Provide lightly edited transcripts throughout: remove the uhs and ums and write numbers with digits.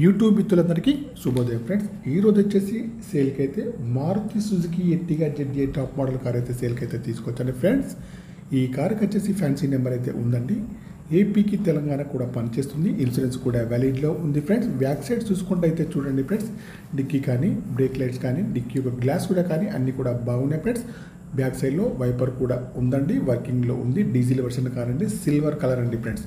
YouTube మిత్రులందరికీ శుభోదయం friends. ఈరోజు వచ్చేసి సేల్కి అయితే Maruti Suzuki Ertiga Z top model car అయితే సేల్కి అయితే తీసుకొచ్చాను ఫ్రెండ్స్. ఈ కార్కి వచ్చేసి ఫ్యాన్సీ నెంబర్ అయితే ఉందండి. ఏపీకి తెలంగాణ కూడా పనిచేస్తుంది. ఇన్సూరెన్స్ కూడా వ్యాలిడ్లో ఉంది ఫ్రెండ్స్. బ్యాక్ సైడ్ చూసుకుంటే అయితే చూడండి ఫ్రెండ్స్, డిక్కీ కానీ బ్రేక్ లైట్స్ కానీ డిక్కీ ఒక గ్లాస్ కూడా కానీ అన్నీ కూడా బాగున్నాయి ఫ్రెండ్స్. బ్యాక్ సైడ్లో వైపర్ కూడా ఉందండి, వర్కింగ్లో ఉంది. డీజిల్ వర్షన్ కార్ అండి, సిల్వర్ కలర్ అండి ఫ్రెండ్స్.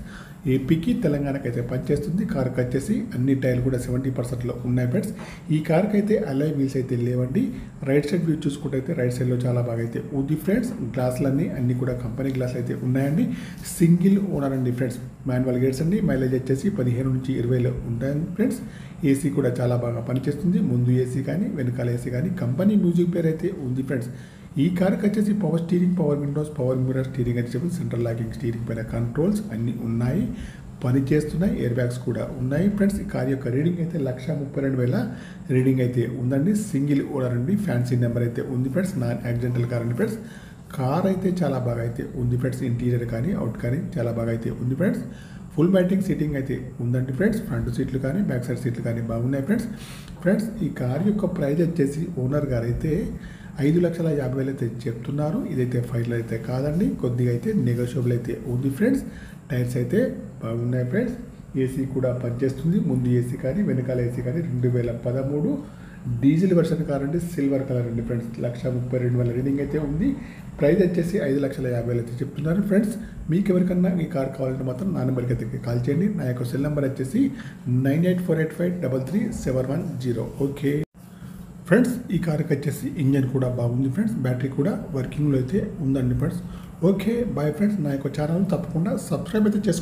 ఏపీకి తెలంగాణకి అయితే పనిచేస్తుంది. కార్కి వచ్చేసి అన్ని టైర్లు కూడా 70%లో ఉన్నాయి ఫ్రెండ్స్. ఈ కార్కి అయితే అలాయ్ వీల్స్ అయితే లేవండి. రైట్ సైడ్ వ్యూ చూసుకుంటే అయితే రైట్ సైడ్లో చాలా బాగా అయితే ఉంది ఫ్రెండ్స్. గ్లాసులన్నీ అన్ని కూడా కంపెనీ గ్లాస్ అయితే ఉన్నాయండి. సింగిల్ ఓనర్ అండి ఫ్రెండ్స్. మాన్యువల్ గేట్స్ అండి. మైలేజ్ వచ్చేసి 15 నుంచి 20లో ఉంటాయి ఫ్రెండ్స్. ఏసీ కూడా చాలా బాగా పనిచేస్తుంది. ముందు ఏసీ కానీ వెనకాల ఏసీ కానీ కంపెనీ మ్యూజిక్ పేరు అయితే ఉంది ఫ్రెండ్స్. ఈ కార్కి వచ్చేసి power steering, power Windows, power mirror steering అని చెప్పి సెంట్రల్ లాకింగ్ స్టీరింగ్ పైన కంట్రోల్స్ అన్నీ ఉన్నాయి, పని చేస్తున్నాయి. ఎయిర్ బ్యాగ్స్ కూడా ఉన్నాయి ఫ్రెండ్స్. ఈ కార్ యొక్క రీడింగ్ అయితే 1,32,000 రీడింగ్ అయితే ఉందండి. సింగిల్ ఓనర్ అండి. ఫ్యాన్సీ నెంబర్ అయితే ఉంది ఫ్రెండ్స్. నాన్ యాక్సిడెంటల్ కార్ అండి ఫ్రెండ్స్. కార్ అయితే చాలా బాగా అయితే ఉంది ఫ్రెండ్స్. ఇంటీరియర్ కానీ అవుట్ కానీ చాలా బాగా అయితే ఉంది ఫ్రెండ్స్. ఫుల్ మ్యాటింగ్ సీటింగ్ అయితే ఉందండి ఫ్రెండ్స్. ఫ్రంట్ సీట్లు కానీ బ్యాక్ సైడ్ సీట్లు కానీ బాగున్నాయి ఫ్రెండ్స్. ఈ కార్ యొక్క ప్రైస్ వచ్చేసి ఓనర్ గారు అయితే 5,50,000 అయితే చెప్తున్నారు. ఇదైతే ఫైనల్ అయితే కాదండి, కొద్దిగా అయితే నెగోషియబుల్ అయితే ఉంది ఫ్రెండ్స్. టైర్స్ అయితే బాగున్నాయి ఫ్రెండ్స్. ఏసీ కూడా పనిచేస్తుంది. ముందు ఏసీ కానీ వెనకాల ఏసీ కానీ 2013 డీజిల్ వర్షన్ కార్ అండి, సిల్వర్ కలర్ అండి ఫ్రెండ్స్. 1,32,000 రీడింగ్ అయితే ఉంది. ప్రైస్ వచ్చేసి 5,50,000 అయితే చెప్తున్నారు ఫ్రెండ్స్. మీకు ఎవరికన్నా ఈ కార్ కావాలంటే మాత్రం నా నెంబర్కి అయితే కాల్ చేయండి. నా యొక్క సెల్ నెంబర్ వచ్చేసి 9848533710. ఓకే ఫ్రెండ్స్, ఈ కార్కి వచ్చేసి ఇంజన్ కూడా బాగుంది ఫ్రెండ్స్. బ్యాటరీ కూడా వర్కింగ్లో అయితే ఉందండి ఫ్రెండ్స్. Okay bye friends. నా యొక్క ఛానల్ తప్పకుండా సబ్స్క్రైబ్ అయితే చేసుకోండి.